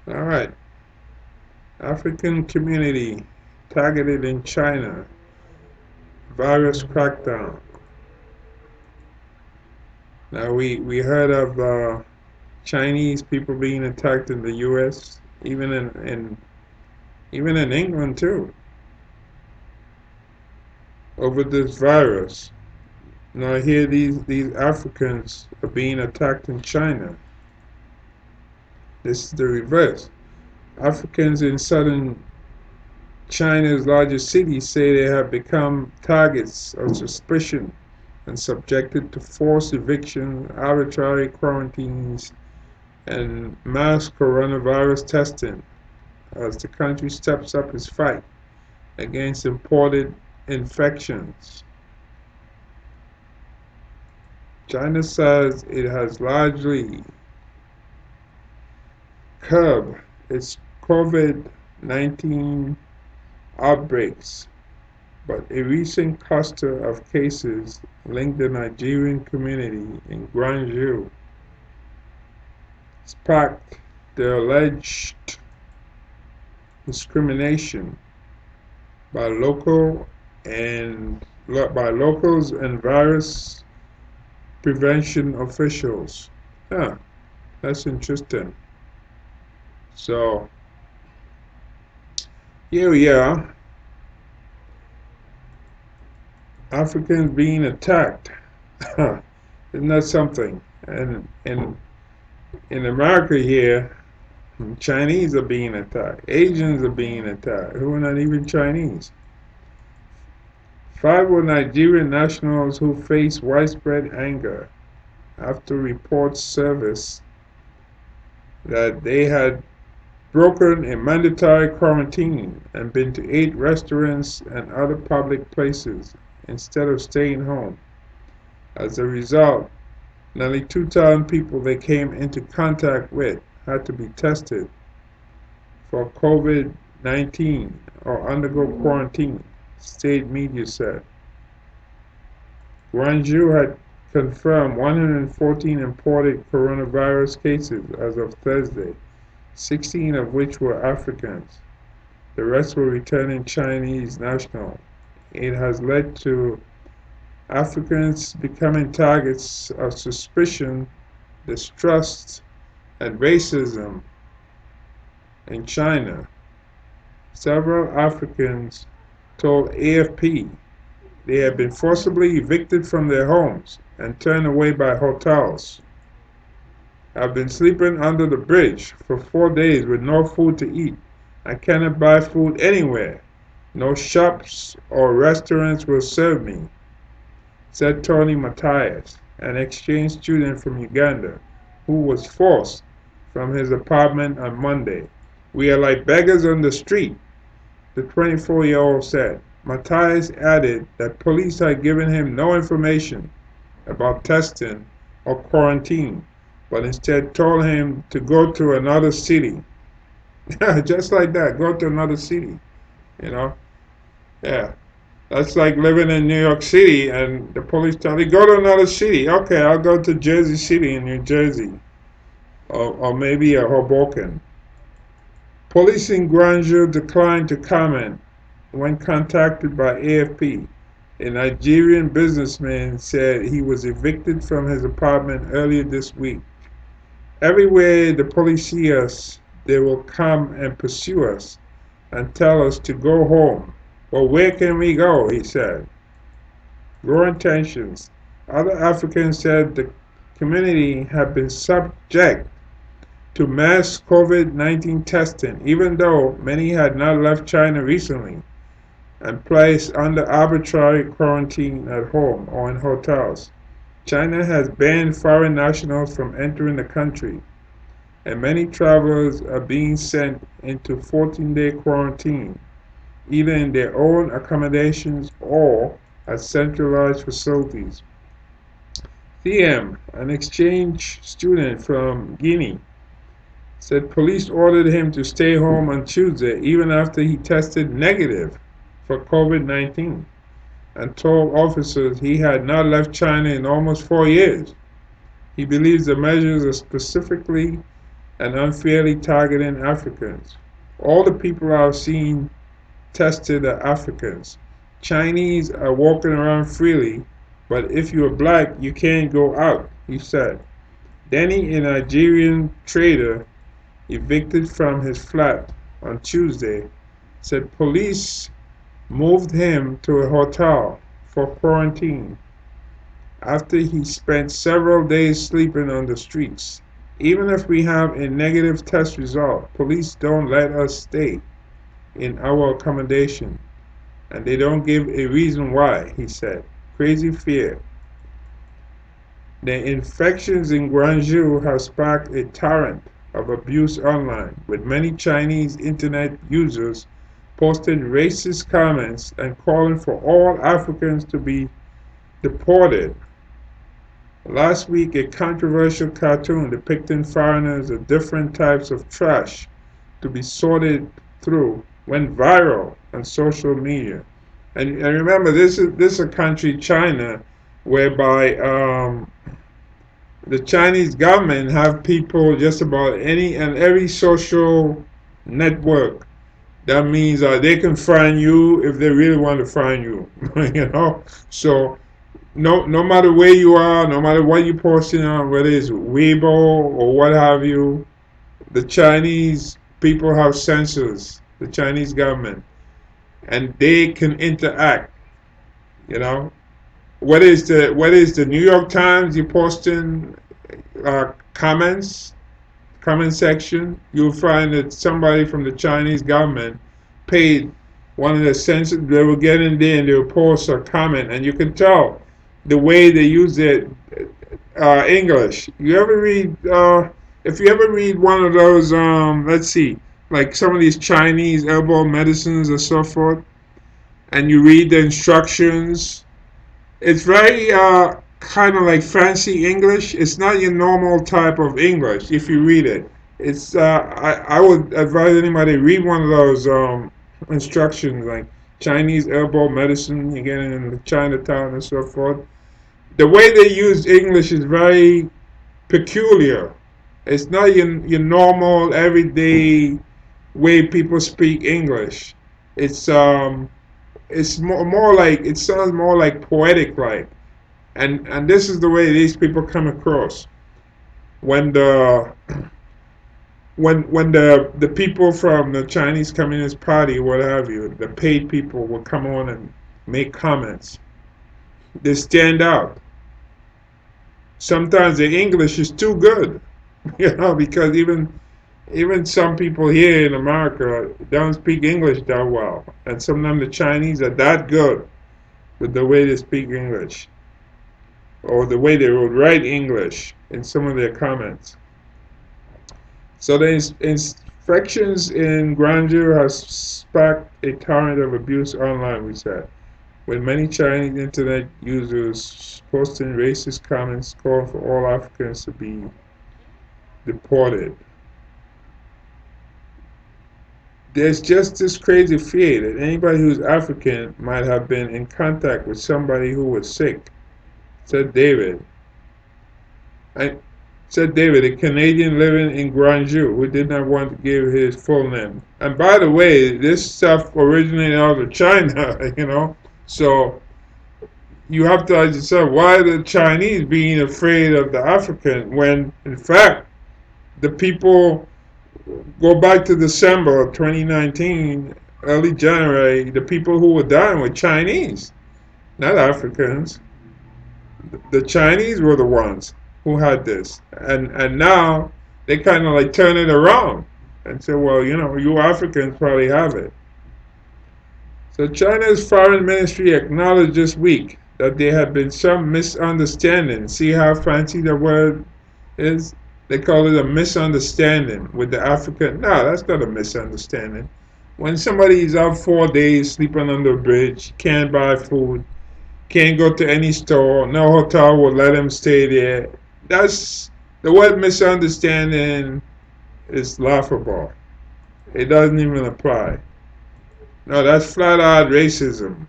All right. African community targeted in China. Virus crackdown. Now we heard of Chinese people being attacked in the U.S. Even in England too over this virus. Now here these Africans are being attacked in China. This is the reverse. Africans in southern China's largest cities say they have become targets of suspicion and subjected to forced eviction, arbitrary quarantines, and mass coronavirus testing as the country steps up its fight against imported infections. China says it has largely curbed its COVID-19 outbreaks, but a recent cluster of cases linked the Nigerian community in Ghanzhou sparked the alleged discrimination by locals and virus prevention officials. Huh, that's interesting. So here we are, Africans being attacked. Isn't that something? And in America here, Chinese are being attacked. Asians are being attacked, who are not even Chinese. 5 were Nigerian nationals who face widespread anger after reports surfaced that they had broken a mandatory quarantine and been to 8 restaurants and other public places instead of staying home. As a result, nearly 2,000 people they came into contact with had to be tested for COVID-19 or undergo quarantine, state media said. Ghanzhou had confirmed 114 imported coronavirus cases as of Thursday, 16 of which were Africans. The rest were returning Chinese nationals. It has led to Africans becoming targets of suspicion, distrust, and racism in China. Several Africans told AFP they had been forcibly evicted from their homes and turned away by hotels. I've been sleeping under the bridge for 4 days with no food to eat. I cannot buy food anywhere. No shops or restaurants will serve me, said Tony Matthias, an exchange student from Uganda who was forced from his apartment on Monday. We are like beggars on the street, the 24-year-old said. Matthias added that police had given him no information about testing or quarantine, but instead told him to go to another city. Just like that, go to another city, you know? Yeah. That's like living in New York City and the police tell you, go to another city. Okay, I'll go to Jersey City in New Jersey. Or maybe a Hoboken. Police in Ghanzhou declined to comment when contacted by AFP. A Nigerian businessman said he was evicted from his apartment earlier this week. Everywhere the police see us, they will come and pursue us and tell us to go home. Well, where can we go? He said. Growing tensions. Other Africans said the community had been subject to mass COVID-19 testing, even though many had not left China recently and placed under arbitrary quarantine at home or in hotels. China has banned foreign nationals from entering the country, and many travelers are being sent into 14-day quarantine, either in their own accommodations or at centralized facilities. CM, an exchange student from Guinea, said police ordered him to stay home on Tuesday even after he tested negative for COVID-19 and told officers he had not left China in almost 4 years. He believes the measures are specifically and unfairly targeting Africans. All the people I've seen tested are Africans. Chinese are walking around freely, but if you're black, you can't go out, he said. Denny, a Nigerian trader evicted from his flat on Tuesday, said police moved him to a hotel for quarantine after he spent several days sleeping on the streets. Even if we have a negative test result, police don't let us stay in our accommodation, and they don't give a reason why, he said. Crazy fear. The infections in Guangzhou have sparked a torrent of abuse online, with many Chinese internet users posting racist comments and calling for all Africans to be deported. Last week, a controversial cartoon depicting foreigners as different types of trash to be sorted through went viral on social media. And remember, this is a country, China, whereby the Chinese government have people just about any and every social network. That means they can find you if they really want to find you, you know. So no matter where you are, no matter what you're posting on, whether it's Weibo or what have you, the Chinese people have censors, the Chinese government, and they can interact. You know, what is the New York Times? You posting comments, comment section, you'll find that somebody from the Chinese government paid one of the censors. They will get in there and they will post a comment, and you can tell the way they use their English. You ever read? If you ever read one of those, let's see, like some of these Chinese herbal medicines or so forth, and you read the instructions, it's very kind of like fancy English. It's not your normal type of English if you read it. It's I would advise anybody read one of those instructions like Chinese herbal medicine. You get it in Chinatown and so forth. The way they use English is very peculiar. It's not your normal everyday way people speak English. It's more like it sounds more like poetic like, and this is the way these people come across when the people from the Chinese Communist Party, what have you, the paid people will come on and make comments. They stand out. Sometimes the English is too good, because even some people here in America don't speak English that well, and sometimes the Chinese are that good with the way they speak English or the way they would write English in some of their comments. So the infections in Ghanzhou has sparked a torrent of abuse online, we said, with many Chinese internet users posting racist comments calling for all Africans to be deported. There's just this crazy fear that anybody who's African might have been in contact with somebody who was sick, said David. I said David, a Canadian living in Ghanzhou, who did not want to give his full name. And by the way, this stuff originated out of China, So you have to ask yourself, why are the Chinese being afraid of the African when, in fact, the people go back to December of 2019, early January, the people who were dying were Chinese, not Africans. The Chinese were the ones who had this, and now they kind of like turn it around and say, well, you Africans probably have it. So China's foreign ministry acknowledged this week that there had been some misunderstanding. See how fancy the word is? They call it a misunderstanding with the African. No, that's not a misunderstanding. When somebody's out 4 days sleeping under a bridge, can't buy food, can't go to any store, no hotel will let him stay there. That's the word misunderstanding is laughable. It doesn't even apply. No, that's flat out racism.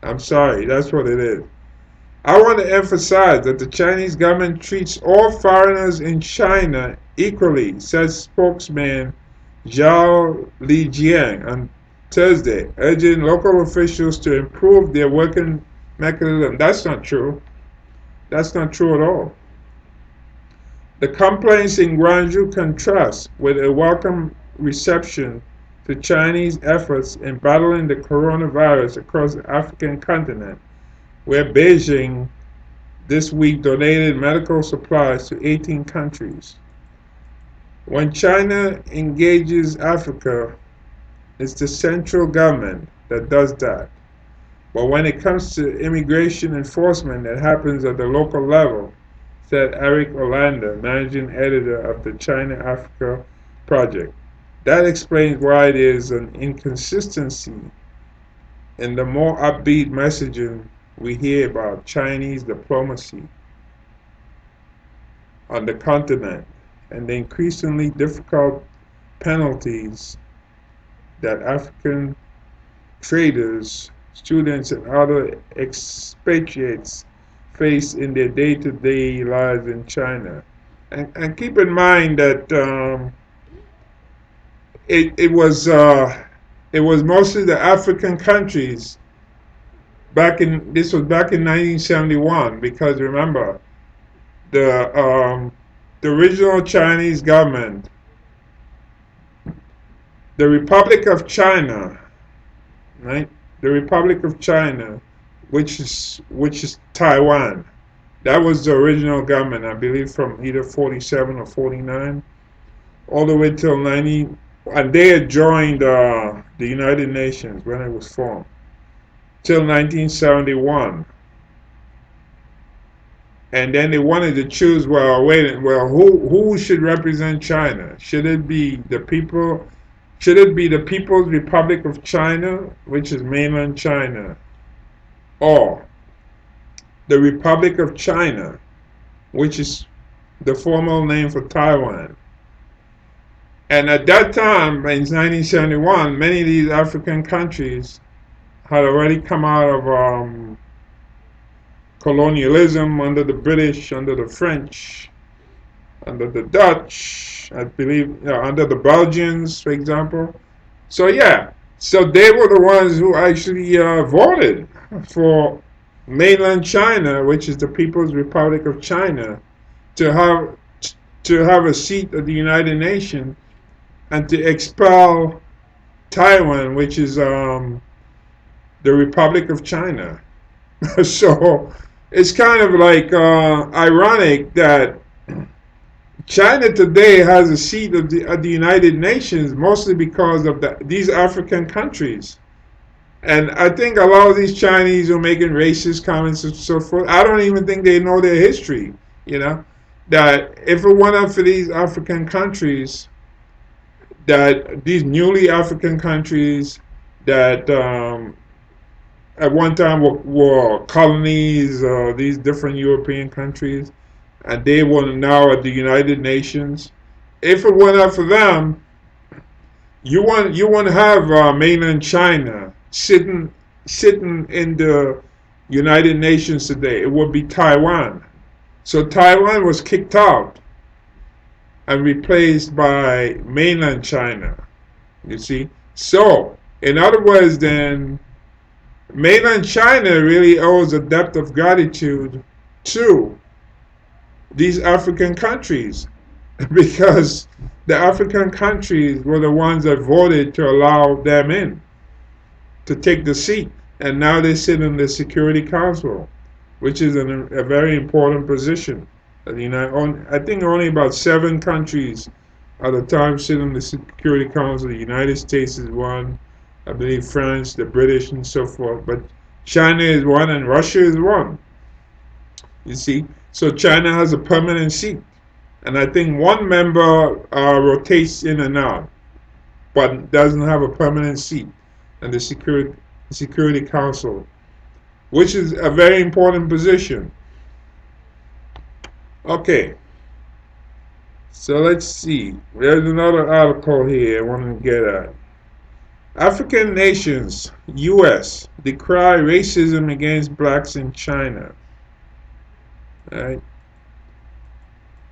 I'm sorry, that's what it is. I want to emphasize that the Chinese government treats all foreigners in China equally, said spokesman Zhao Lijiang on Thursday, urging local officials to improve their working mechanism. That's not true. That's not true at all. The complaints in Ghanzhou contrast with a welcome reception to Chinese efforts in battling the coronavirus across the African continent, where Beijing this week donated medical supplies to 18 countries. When China engages Africa, it's the central government that does that. But when it comes to immigration enforcement, it happens at the local level, said Eric Olander, managing editor of the China Africa Project. That explains why there's an inconsistency in the more upbeat messaging we hear about Chinese diplomacy on the continent and the increasingly difficult penalties that African traders, students, and other expatriates face in their day-to-day lives in China. And keep in mind that it, it was uh, it was mostly the African countries this was back in 1971, because remember the um, the original Chinese government, the Republic of China, right? The Republic of China, which is Taiwan. That was the original government, I believe, from either 47 or 49, all the way till 90, and they had joined the United Nations when it was formed, till 1971. And then they wanted to choose, well, wait, well, who should represent China? Should it be the people? Should it be the People's Republic of China, which is mainland China, or the Republic of China, which is the formal name for Taiwan? And at that time, in 1971, many of these African countries had already come out of colonialism under the British, under the French, under the Dutch, I believe, under the Belgians, for example. So yeah, so they were the ones who actually voted for mainland China, which is the People's Republic of China, to have a seat at the United Nations and to expel Taiwan, which is the Republic of China. So it's kind of like ironic that China today has a seat at the United Nations mostly because of these African countries. And I think a lot of these Chinese are making racist comments and so forth. I don't even think they know their history, you know, that if it weren't up for these African countries, that these newly African countries that at one time were colonies, these different European countries, and they were now at the United Nations. If it weren't up for them, you want to have mainland China sitting in the United Nations today. It would be Taiwan. So Taiwan was kicked out and replaced by mainland China. You see? So, in other words, then mainland China really owes a debt of gratitude to these African countries because the African countries were the ones that voted to allow them in to take the seat. And now they sit in the Security Council, which is a very important position. I think only about 7 countries at the time sit in the Security Council. The United States is one, I believe France, the British, and so forth. But China is one, and Russia is one. You see, so China has a permanent seat, and I think one member rotates in and out, but doesn't have a permanent seat in the Security Council, which is a very important position. Okay, so let's see. There's another article here I want to get at. African nations, U.S., decry racism against blacks in China. Right?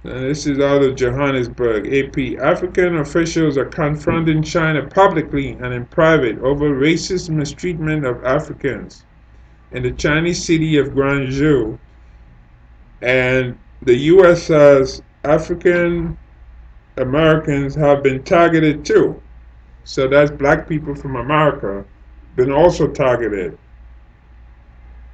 And this is out of Johannesburg, AP. African officials are confronting China publicly and in private over racist mistreatment of Africans in the Chinese city of Ghanzhou. And the U.S. says African Americans have been targeted too. So that's black people from America been also targeted.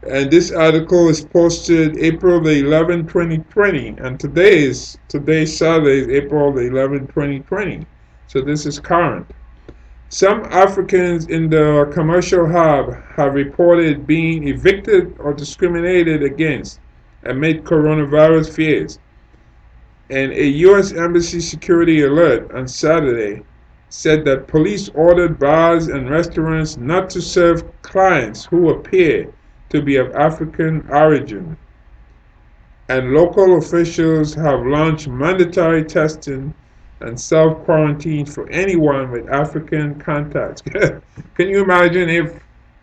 And this article is posted April the 11th, 2020, and today's Saturday is April the 11th, 2020. So this is current. Some Africans in the commercial hub have reported being evicted or discriminated against amid coronavirus fears. And a U.S. Embassy security alert on Saturday said that police ordered bars and restaurants not to serve clients who appear to be of African origin. And local officials have launched mandatory testing and self-quarantine for anyone with African contacts. Can you imagine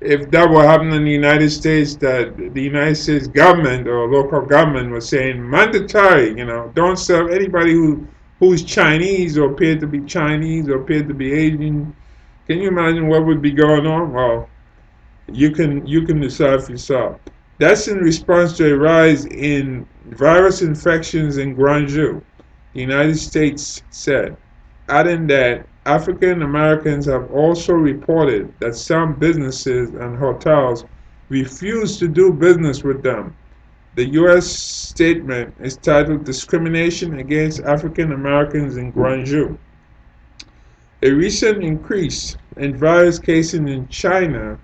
if that were happening in the United States, that the United States government or local government was saying mandatory, don't serve anybody who's Chinese or appeared to be Chinese or appeared to be Asian. Can you imagine what would be going on? Well, you can decide for yourself. That's in response to a rise in virus infections in Ghanzhou, the United States said, adding that African Americans have also reported that some businesses and hotels refuse to do business with them. The U.S. statement is titled Discrimination Against African Americans in Ghanzhou. A recent increase in virus cases in China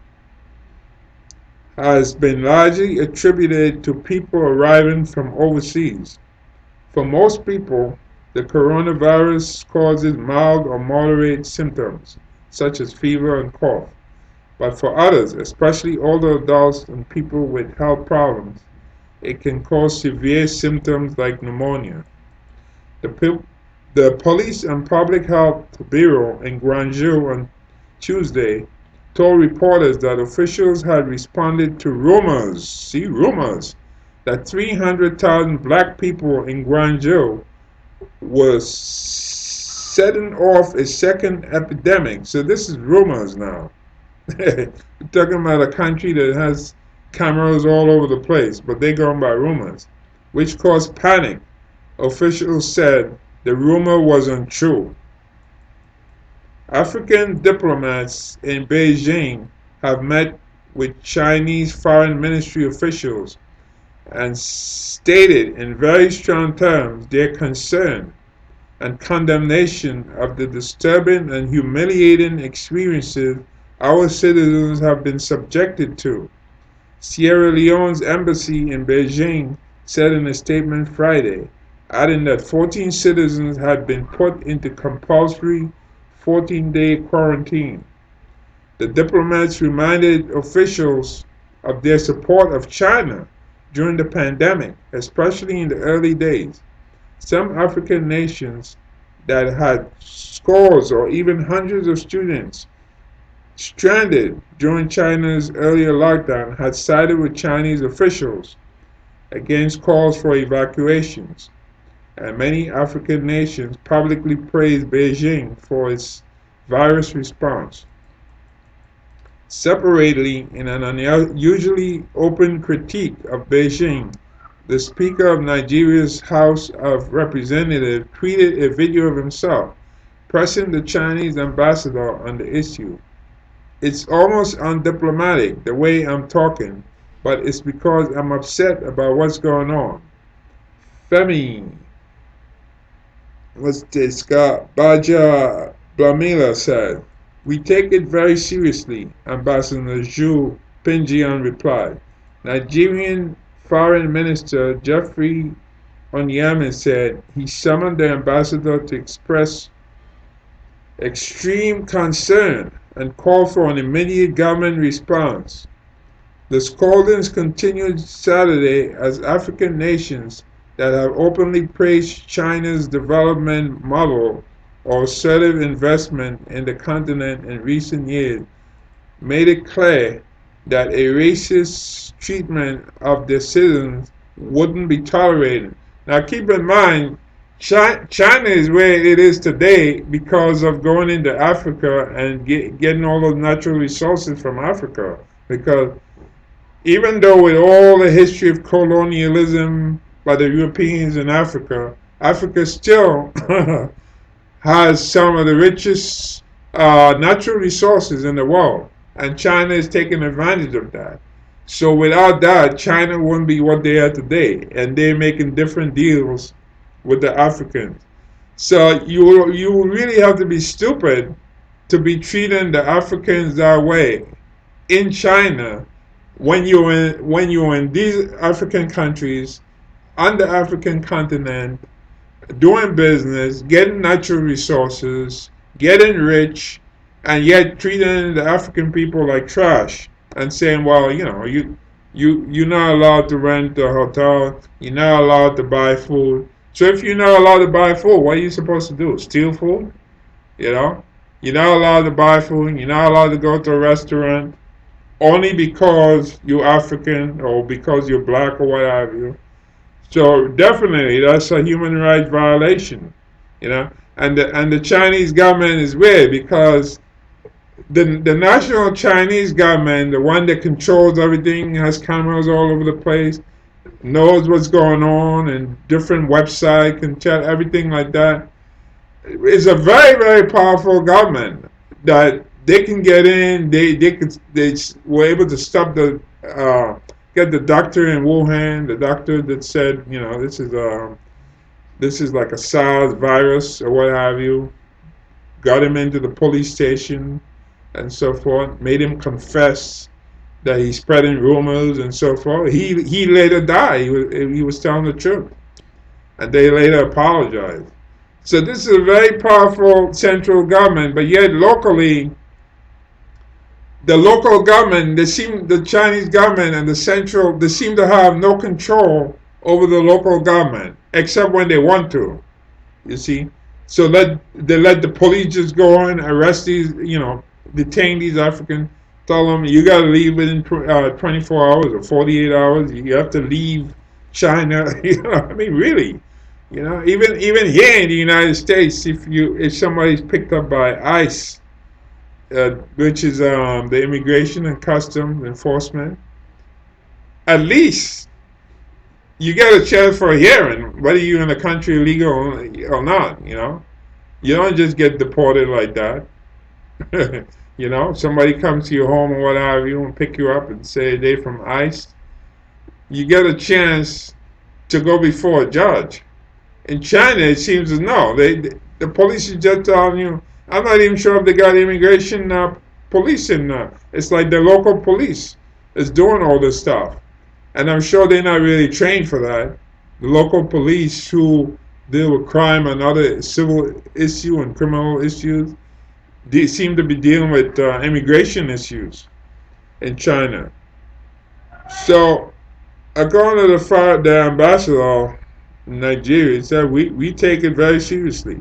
has been largely attributed to people arriving from overseas. For most people, the coronavirus causes mild or moderate symptoms, such as fever and cough. But for others, especially older adults and people with health problems, it can cause severe symptoms like pneumonia. The, the Police and Public Health Bureau in Ghanzhou on Tuesday told reporters that officials had responded to rumors, that 300,000 black people in Ghanzhou were setting off a second epidemic. So this is rumors now. We're talking about a country that has cameras all over the place, but they're going by rumors, which caused panic. Officials said the rumor was untrue. African diplomats in Beijing have met with Chinese foreign ministry officials and stated in very strong terms their concern and condemnation of the disturbing and humiliating experiences our citizens have been subjected to. Sierra Leone's embassy in Beijing said in a statement Friday, adding that 14 citizens had been put into compulsory 14-day quarantine. The diplomats reminded officials of their support of China during the pandemic, especially in the early days. Some African nations that had scores or even hundreds of students stranded during China's earlier lockdown had sided with Chinese officials against calls for evacuations, and many African nations publicly praised Beijing for its virus response. Separately, in an unusually open critique of Beijing, the Speaker of Nigeria's House of Representatives tweeted a video of himself pressing the Chinese ambassador on the issue. It's almost undiplomatic the way I'm talking, but it's because I'm upset about what's going on. Femi, what's this guy? Baja Blamila said. We take it very seriously, Ambassador Zhu Pinjian replied. Nigerian Foreign Minister Jeffrey Onyema said he summoned the ambassador to express extreme concern and call for an immediate government response. The scoldings continued Saturday as African nations that have openly praised China's development model or assertive investment in the continent in recent years made it clear that a racist treatment of their citizens wouldn't be tolerated. Now, keep in mind, China is where it is today because of going into Africa and getting all those natural resources from Africa. Because even though with all the history of colonialism by the Europeans in Africa, Africa still has some of the richest natural resources in the world, and China is taking advantage of that. So without that, China wouldn't be what they are today, and they're making different deals with the Africans. So you really have to be stupid to be treating the Africans that way in China when you're in these African countries on the African continent doing business, getting natural resources, getting rich, and yet treating the African people like trash and saying, well, you're not allowed to rent a hotel, you're not allowed to buy food. So if you're not allowed to buy food, what are you supposed to do? Steal food? You know? You're not allowed to buy food, you're not allowed to go to a restaurant only because you're African or because you're black or what have you. So definitely, that's a human rights violation, you know. And the Chinese government is weird because the national Chinese government, the one that controls everything, has cameras all over the place, knows what's going on, and different websites can tell everything like that. It's a very very powerful government that they can get in. They were able to stop the get the doctor in Wuhan, the doctor that said, this is like a SARS virus or what have you. Got him into the police station and so forth. Made him confess that he's spreading rumors and so forth. He later died. He was telling the truth, and they later apologized. So this is a very powerful central government, but yet locally, the local government, the Chinese government and the central, they seem to have no control over the local government, except when they want to, you see. So they let the police just go and arrest these, detain these Africans, tell them you got to leave within 24 hours or 48 hours. You have to leave China. I mean, really. Even here in the United States, if somebody's picked up by ICE, which is the Immigration and Customs Enforcement, at least you get a chance for a hearing, whether you're in the country illegal or not. You don't just get deported like that. Somebody comes to your home or what have you and pick you up and say they're from ICE. You get a chance to go before a judge. In China, it seems as no, the police is just telling you. I'm not even sure if they got immigration police in there. It's like the local police is doing all this stuff, and I'm sure they're not really trained for that. The local police who deal with crime and other civil issue and criminal issues, they seem to be dealing with immigration issues in China. So, according to the ambassador in Nigeria, he said we take it very seriously.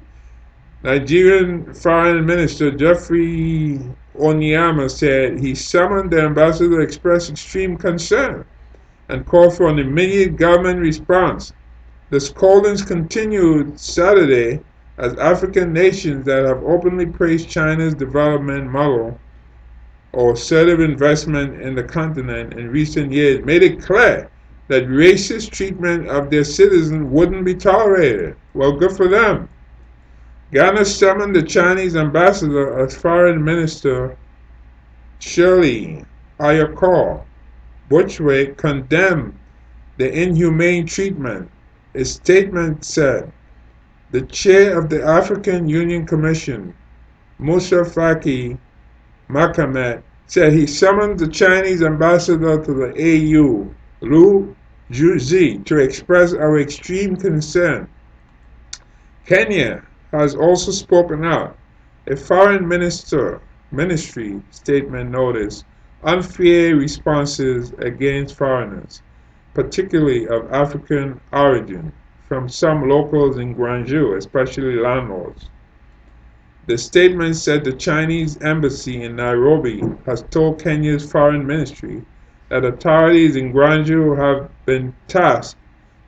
Nigerian Foreign Minister Jeffrey Onyema said he summoned the ambassador to express extreme concern and called for an immediate government response. The scoldings continued Saturday as African nations that have openly praised China's development model or assertive investment in the continent in recent years made it clear that racist treatment of their citizens wouldn't be tolerated. Well, good for them. Ghana summoned the Chinese ambassador as Foreign Minister Shirley Ayokor Butchway condemned the inhumane treatment. A statement said the chair of the African Union Commission, Musa Faki Makamet, said he summoned the Chinese ambassador to the AU, Liu Zhuzi, to express our extreme concern. Kenya has also spoken out. A foreign ministry statement noticed unfair responses against foreigners, particularly of African origin, from some locals in Ghanzhou, especially landlords. The statement said the Chinese embassy in Nairobi has told Kenya's foreign ministry that authorities in Ghanzhou have been tasked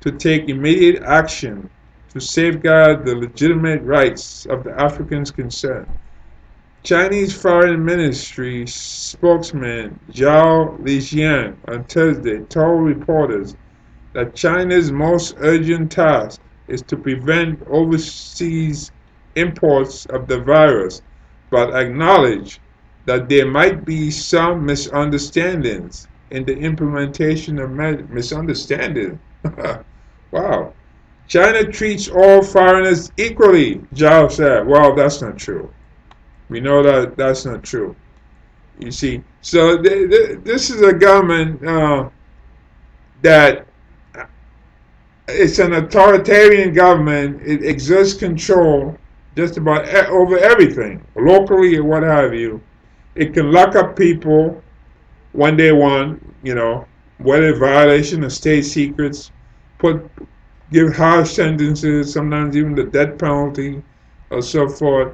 to take immediate action to safeguard the legitimate rights of the Africans concerned. Chinese Foreign Ministry spokesman Zhao Lijian on Thursday told reporters that China's most urgent task is to prevent overseas imports of the virus, but acknowledged that there might be some misunderstandings in the implementation of misunderstandings. Wow. China treats all foreigners equally, Zhao said. Well, that's not true. We know that that's not true. You see, so this is a government that it's an authoritarian government. It exerts control just about over everything, locally or what have you. It can lock up people when they want, whether violation of state secrets, put give harsh sentences, sometimes even the death penalty, or so forth.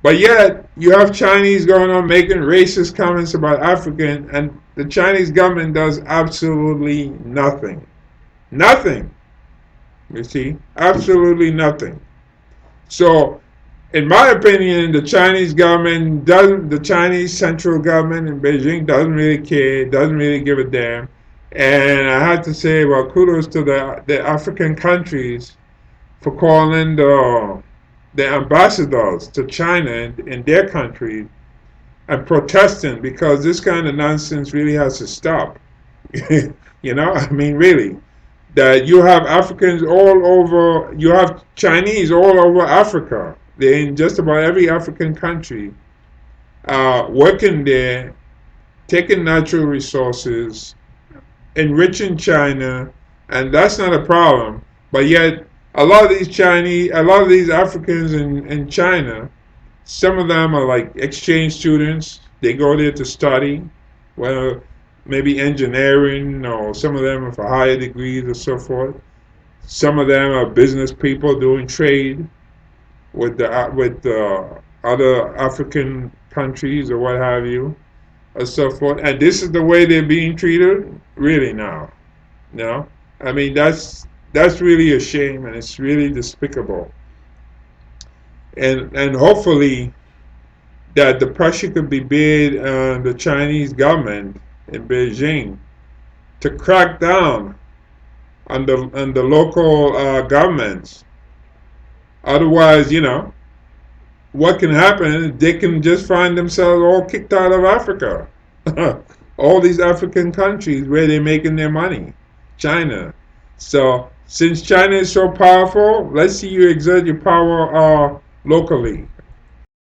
But yet, you have Chinese going on making racist comments about African, and the Chinese government does absolutely nothing. Nothing. You see? Absolutely nothing. So, in my opinion, the Chinese central government in Beijing doesn't really care, doesn't really give a damn. And I have to say, well, kudos to the African countries for calling the ambassadors to China in their country and protesting, because this kind of nonsense really has to stop. I mean, really. That you have Africans all over, you have Chinese all over Africa. They're in just about every African country, working there, taking natural resources, enriching China, and that's not a problem. But yet, a lot of these Africans in China, some of them are like exchange students. They go there to study, well, maybe engineering, or some of them are for higher degrees or so forth. Some of them are business people doing trade with other African countries or what have you, or so forth. And this is the way they're being treated, really now. No, I mean that's really a shame, and it's really despicable. And hopefully that the pressure could be made on the Chinese government in Beijing to crack down on the local governments. Otherwise, what can happen? They can just find themselves all kicked out of Africa. All these African countries where they're making their money. China. So since China is so powerful, let's see you exert your power locally.